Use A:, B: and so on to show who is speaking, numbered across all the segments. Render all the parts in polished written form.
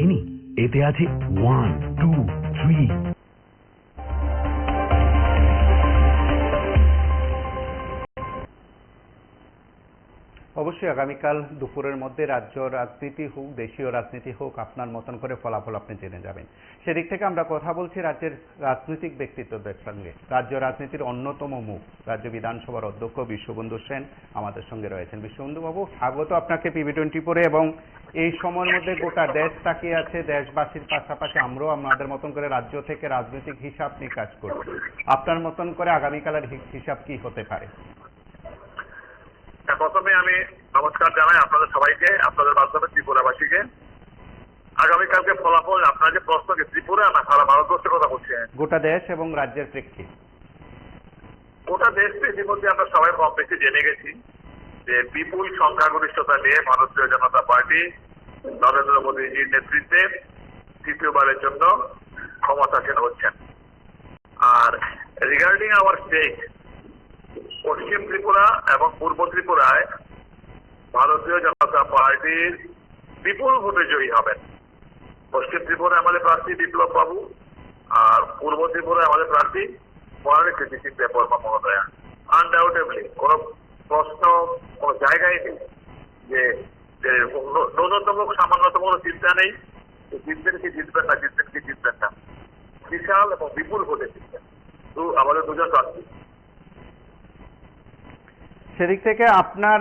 A: চিনি এতে আছে 1, 2, 3।
B: অবশ্যই আগামীকাল দুপুরের মধ্যে রাজ্য রাজনীতি হোক দেশীয় রাজনীতি হোক আপনার মতন করে ফলাফল আপনি জেনে যাবেন। সেদিক থেকে আমরা কথা বলছি রাজ্যের রাজনৈতিক ব্যক্তিত্বদের সঙ্গে। রাজ্য রাজনীতির অন্যতম মুখ রাজ্য বিধানসভার অধ্যক্ষ বিশ্ববন্ধু সেন আমাদের সঙ্গে রয়েছেন। বিশ্ববন্ধু বাবু, স্বাগত আপনাকে PB24 এবং এই সময়ের মধ্যে গোটা দেশ তাকিয়ে আছে, দেশবাসীর পাশাপাশি আমরাও আমাদের মতন করে রাজ্য থেকে রাজনৈতিক হিসাব নিকাশ করছি। আপনার মতন করে আগামীকালের হিসাব কি হতে পারে?
C: প্রথমে আমি নমস্কার জানাই আপনাদের সবাইকে, আপনাদের মাধ্যমে ত্রিপুরাবাসীকে। আগামীকালকে ফলাফল আপনার যে প্রশ্ন ত্রিপুরা না সারা ভারতবর্ষের কথা বলছেন?
B: গোটা দেশ এবং রাজ্যের প্রেক্ষিত।
C: গোটা দেশকে ইতিমধ্যে আমরা সবাই কম বেশি জেনে গেছি যে বিপুল সংখ্যাগরিষ্ঠতা নিয়ে ভারতীয় জনতা পার্টি নরেন্দ্র মোদীজির নেতৃত্বে তৃতীয়বারের জন্য ক্ষমতাসীন হচ্ছেন। আর রিগার্ডিং আওয়ার স্টেট, পশ্চিম ত্রিপুরা এবং পূর্ব ত্রিপুরায় ভারতীয় জনতা পার্টির বিপুল ভোটে জয়ী হবেন। পশ্চিম ত্রিপুরায় আমাদের প্রার্থী বিপ্লব বাবু, আর পূর্ব ত্রিপুরায় আমাদের প্রার্থী মহারানী কৃতি সিং দেববর্মা মহোদয়া। আনডাউটেবলি কোনো প্রশ্ন কোনো জায়গায় নেই যে ন্যূনতম সামান্যতম কোনো চিন্তা নেই জিতবেন কি জিতবেন না, জিতবেন কি জিতবেন না। বিশাল এবং বিপুল ভোটে জিতবেন আমাদের দুজন প্রার্থী।
B: সেদিক থেকে আপনার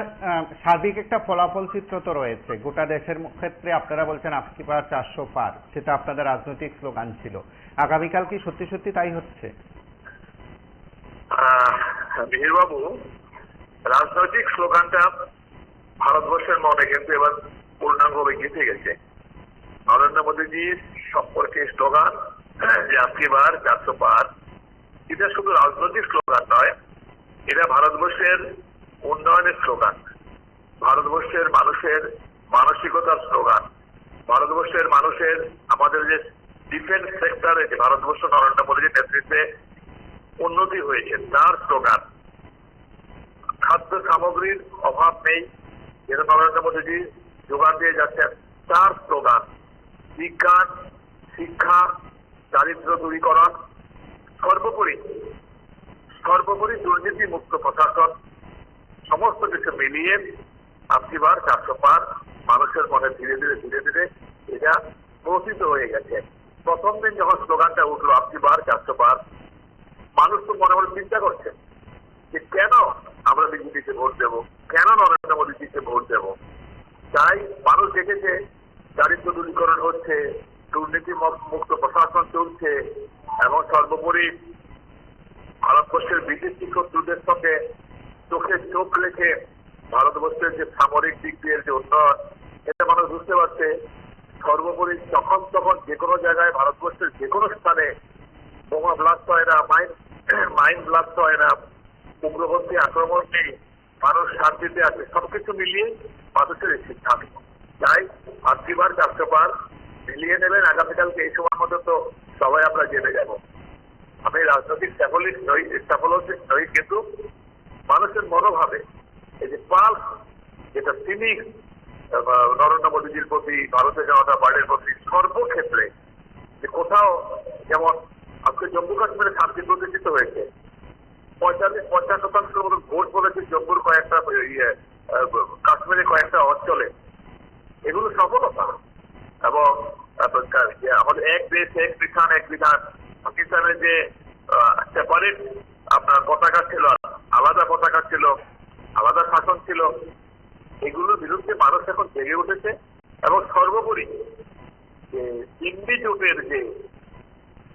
B: সার্বিক একটা ফলাফল চিত্র তো রয়েছে গোটা দেশের ক্ষেত্রে। আপনারা বলছেন আপকি পার 400 পার, সেটা আপনাদের রাজনৈতিক স্লোগান ছিল। আগামীকাল কি সত্যি সত্যি তাই হচ্ছে?
C: মিহিরবাবু, রাজনৈতিক স্লোগানটা ভারতবর্ষের মনে কিন্তু এবার পূর্ণাঙ্গভাবে গেঁথে গেছে। নরেন্দ্র মোদীজির সম্পর্কে স্লোগান যে আপকি বার 400 পার, এটা শুধু রাজনৈতিক স্লোগান নয়, এটা ভারতবর্ষের উন্নয়নের স্লোগান, ভারতবর্ষের মানুষের মানসিকতার স্লোগান, ভারতবর্ষের মানুষের আমাদের যে ডিফেন্স সেক্টরে যে ভারতবর্ষ নরেন্দ্র মোদীর নেতৃত্বে উন্নতি হয়েছে তার স্লোগান। খাদ্য সামগ্রীর অভাব নেই, যেটা নরেন্দ্র মোদীজি যোগান দিয়ে যাচ্ছেন তার স্লোগান। বিজ্ঞান, শিক্ষা, দারিদ্র দূরীকরণ, সর্বোপরি দুর্নীতি মুক্ত প্রশাসন, সমস্ত কিছু মিলিয়ে আপকি বার 400 পার মানুষের মনে ধীরে ধীরে এটা প্রচিত হয়ে গেছে। প্রথম দিন যখন স্লোগানটা উঠলো আপকি বার 400 পার, মানুষ তো মনে মনে চিন্তা করছে যে কেন আমরা বিজেপিকে ভোট দেব, কেন নরেন্দ্র মোদীজিকে ভোট দেব। তাই মানুষ দেখেছে দারিদ্র দূরীকরণ হচ্ছে, দুর্নীতি মুক্ত প্রশাসন চলছে, এবং সর্বোপরি ভারতবর্ষের বিদেশি শত্রুদের সঙ্গে চোখে চোখ রেখে ভারতবর্ষের যে সামরিক দিক দিয়ে যে উন্নয়ন, এটা মানুষ বুঝতে পারছে। সর্বোপরি যখন তখন যে কোনো জায়গায় ভারতবর্ষের যে কোনো স্থানে বোমা ব্লাস্ট হয় না, মাইন ব্লাস্ট হয় না, উগ্রপন্থী আক্রমণ নেই, মানুষ শান্তিতে আছে। সবকিছু মিলিয়ে মানুষের এই সিদ্ধান্ত। তাই আপকি বার 400 পার মিলিয়ে নেবেন। আগামীকালকে এই সময় মতো তো সবাই আমরা জেনে যাব। আমি রাজনৈতিক স্যাফোলজিস্ট নই, কিন্তু মানুষের মনোভাবে এই যে পাল্স, যেটা সিনিক নরেন্দ্র মোদীজির প্রতি, ভারতীয় জনতা পার্টির প্রতি সর্বক্ষেত্রে, যে কোথাও যেমন আজকে জম্মু কাশ্মীরে শান্তি প্রতিষ্ঠিত হয়েছে, 45-50% মতো ভোট পড়েছে জম্মুর কয়েকটা কাশ্মীরের কয়েকটা অঞ্চলে। এগুলো সফলতা। এবং আমাদের এক দেশ এক বিধান এক বিধান, পাকিস্তানের যে সেপারেট আপনার পতাকা ছিল, আলাদা পতাকা ছিল, আলাদা শাসন ছিল, এগুলোর বিরুদ্ধে মানুষ এখন জেগে উঠেছে। এবং সর্বোপরি যে ইন্ডি জোটের যে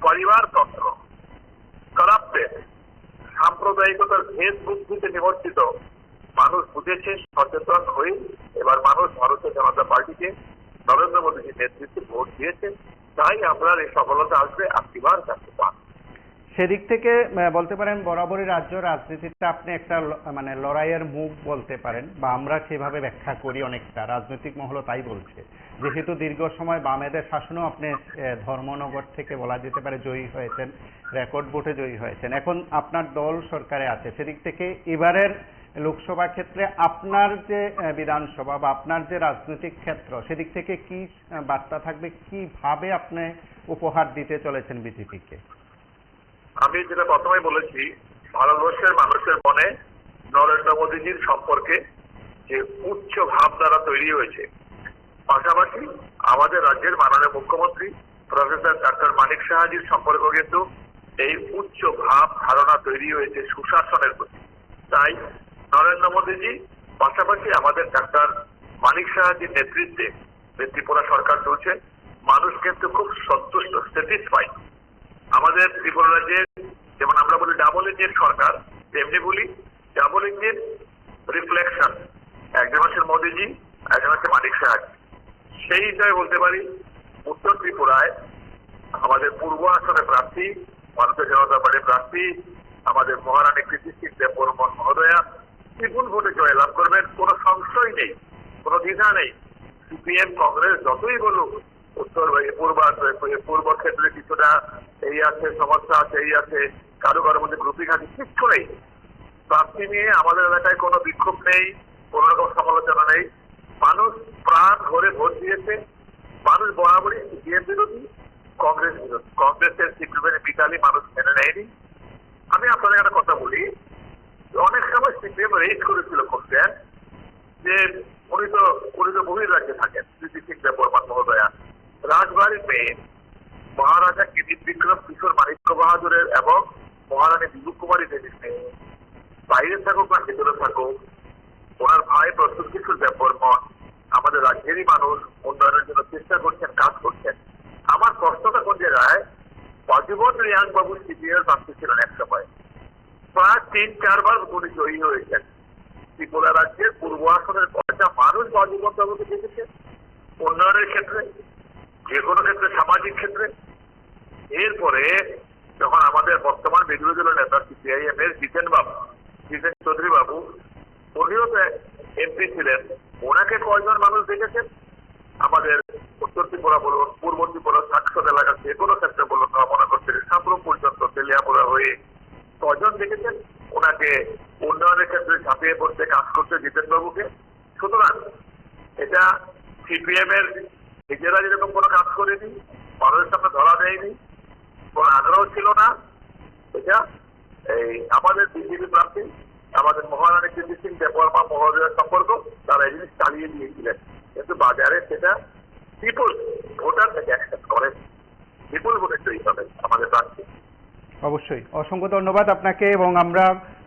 C: পরিবারতন্ত্র, কারাপ্টেড, সাম্প্রদায়িকতার ভেদ বুদ্ধিতে নিমজ্জিত, মানুষ বুঝেছে, সচেতন হয়ে এবার মানুষ ভারতীয় জনতা পার্টিকে নরেন্দ্র মোদীজির নেতৃত্বে ভোট দিয়েছে। তাই আপনার এই সফলতা আসবে আপকি বার 400 পার।
B: সেদিক থেকে বলতে পারেন বরাবরই রাজ্য রাজনীতিটা আপনি একটা মানে লড়াইয়ের মুখ বলতে পারেন, বা আমরা সেভাবে ব্যাখ্যা করি অনেকটা, রাজনৈতিক মহলও তাই বলছে। যেহেতু দীর্ঘ সময় বামেদের শাসনও আপনি ধর্মনগর থেকে বলা যেতে পারে জয়ী হয়েছেন, রেকর্ড ভোটে জয়ী হয়েছেন, এখন আপনার দল সরকারে আছে। সেদিক থেকে এবারের লোকসভা ক্ষেত্রে আপনার যে বিধানসভা বা আপনার যে রাজনৈতিক ক্ষেত্র সেদিক থেকে কি বার্তা থাকবে, কিভাবে আপনি উপহার দিতে চলেছেন বিজেপিকে?
C: আমি যেটা প্রথমেই বলেছি, ভারতবর্ষের মানুষের মনে নরেন্দ্র মোদীজির সম্পর্কে যে উচ্চ ভাবধারা তৈরি হয়েছে, পাশাপাশি আমাদের রাজ্যের মাননীয় মুখ্যমন্ত্রী প্রফেসর ডক্টর মানিক সাহাজির সম্পর্ক কিন্তু এই উচ্চ ভাব ধারণা তৈরি হয়েছে সুশাসনের প্রতি। তাই নরেন্দ্র মোদীজি পাশাপাশি আমাদের ডাক্তার মানিক সাহাজির নেতৃত্বে যে ত্রিপুরা সরকার চলছে, মানুষ কিন্তু খুব সন্তুষ্ট, স্যাটিসফাইড। আমাদের ত্রিপুরা রাজ্যের যেমন আমরা বলি ডাবল ইঞ্জিন সরকার, তেমনি বলি ডাবল ইঞ্জিন রিফ্লেকশন। একজন হচ্ছে মোদীজি, একজন হচ্ছে মানিক সাহাজি। সেই হিসাবে বলতে পারি উত্তর ত্রিপুরায় আমাদের পূর্ব আসনের প্রার্থী, ভারতীয় জনতা পার্টির প্রার্থী আমাদের মহারানী কৃতি সিং দেববর্মন মহোদয়া বিপুল ভোটে জয়লাভ করবেন, কোনো সংশয় নেই, কোনো দ্বিধা নেই। সিপিএম কংগ্রেস যতই বলুক উত্তর পূর্ব ক্ষেত্রে কিছুটা এই আছে, সমস্যা আছে, এই আছে, কারো কারোর মধ্যে গ্রুপিং আছে, কিচ্ছু নেই। প্রার্থী নিয়ে আমাদের এলাকায় কোনো বিক্ষোভ নেই, কোনো রকম সমালোচনা নেই। মানুষ প্রাণ ভরে ভোট দিয়েছে। মানুষ বরাবরই সিপিএম বিরোধী, কংগ্রেস বিরোধী। কংগ্রেসের সিপিএমের বিতালি মানুষ মেনে নেয়নি। আমি আপনাদের একটা কথা বলি, অনেক সময় সিপিএম রেজ করেছিল করতেন যে উনি তো বহির রাজ্যে থাকেন, কৃতি সিং দেববর্মন মহোদয়া। রাজবাড়ির মেয়ে মহারাজা কৃতি বিক্রম কিশোর মানিক্য বাহাদুরের এবং মহারানী বিভু কুমারী দেবীর মেয়ে, বাইরে থাকুক বা ভেতরে থাকুক, ওনার ভাই প্রসূন কিশোর দেববর্মন আমাদের রাজ্যেরই মানুষ, উন্নয়নের জন্য চেষ্টা করছেন, কাজ করছেন। আমার প্রশ্নটা কোন জায়গায়, অজীবন রিয়াং বাবু সিপিএম প্রার্থী ছিলেন এক সময়, প্রায় 3-4 বার উনি জয়ী হয়েছেন। ত্রিপুরা রাজ্যের পূর্ব আসনের কয়টা মানুষ অজীবন বাবুকে দেখেছে উন্নয়নের ক্ষেত্রে, যে কোনো ক্ষেত্রে, সামাজিক ক্ষেত্রে। এরপরে যখন আমাদের বর্তমান বিরোধী দলের নেতা সিপিআইএম এর জিতেন চৌধুরী বাবু, উনিও তো এমপি ছিলেন, ওনাকে কয়জন মানুষ দেখেছেন? আমাদের উত্তর ত্রিপুরা বলুন, পূর্ব ত্রিপুরা সাক্ষর এলাকা, যে কোনো ক্ষেত্রে বলুন, মনে করতে সাপুর পর্যন্ত তেলিয়াপুরা হয়ে কয়জন দেখেছেন ওনাকে উন্নয়নের ক্ষেত্রে ঝাঁপিয়ে পড়তে, কাজ করতে জিতেন বাবুকে? সুতরাং এটা সিপিএম এর নিজেরা যেরকম কোনো কাজ করেনি, মানুষের সামনে ধরা দেয়নি, কোন আগ্রহ ছিল না। এটা এই আমাদের বিজেপি প্রার্থী আমাদের মহারানী কৃতি সিং দেববর্মা মহোদয়ের সম্পর্ক তারা এই জিনিস চালিয়ে দিয়েছিলেন, কিন্তু বাজারে সেটা বিপুল ভোটার থেকে অ্যাকসেপ্ট করে, বিপুল ভোটে জয়ী হবে আমাদের প্রার্থী।
B: অবশ্যই, অসংখ্য ধন্যবাদ আপনাকে। এবং আমরা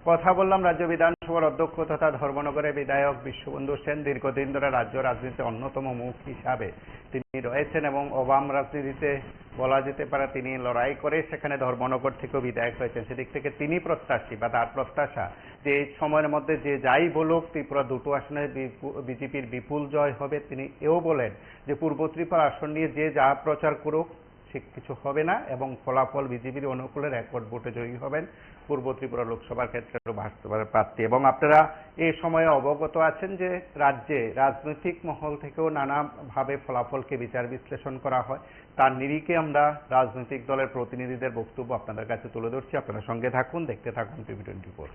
B: কথা বললাম রাজ্য বিধানসভার অধ্যক্ষ তথা ধর্মনগরের বিধায়ক বিশ্ববন্ধু সেন। দীর্ঘদিন ধরে রাজ্য রাজনীতির অন্যতম মুখ হিসাবে তিনি রয়েছেন এবং অবাম রাজনীতিতে বলা যেতে পারে তিনি লড়াই করে সেখানে ধর্মনগর থেকেও বিধায়ক হয়েছেন। সেদিক থেকে তিনি প্রত্যাশী বা তার প্রত্যাশা যে এই সময়ের মধ্যে যে যাই বলুক ত্রিপুরা দুটো আসনে বিজেপির বিপুল জয় হবে। তিনি এও বলেন যে পূর্ব ত্রিপুরা আসন নিয়ে যে যা প্রচার করুক সে কিছু হবে না এবং ফলাফল বিজেপির অনুকূলে রেকর্ড ভোটে জয়ী হবেন পূর্ব ত্রিপুরা লোকসভার ক্ষেত্রে প্রার্থী। এবং আপনারা এই সময়ে অবগত আছেন যে রাজ্যে রাজনৈতিক মহল থেকেও নানাভাবে ফলাফলকে বিচার বিশ্লেষণ করা হয়। তার নিরিখে আমরা রাজনৈতিক দলের প্রতিনিধিদের বক্তব্য আপনাদের কাছে তুলে ধরছি। আপনারা সঙ্গে থাকুন, দেখতে থাকুন টিভি 24।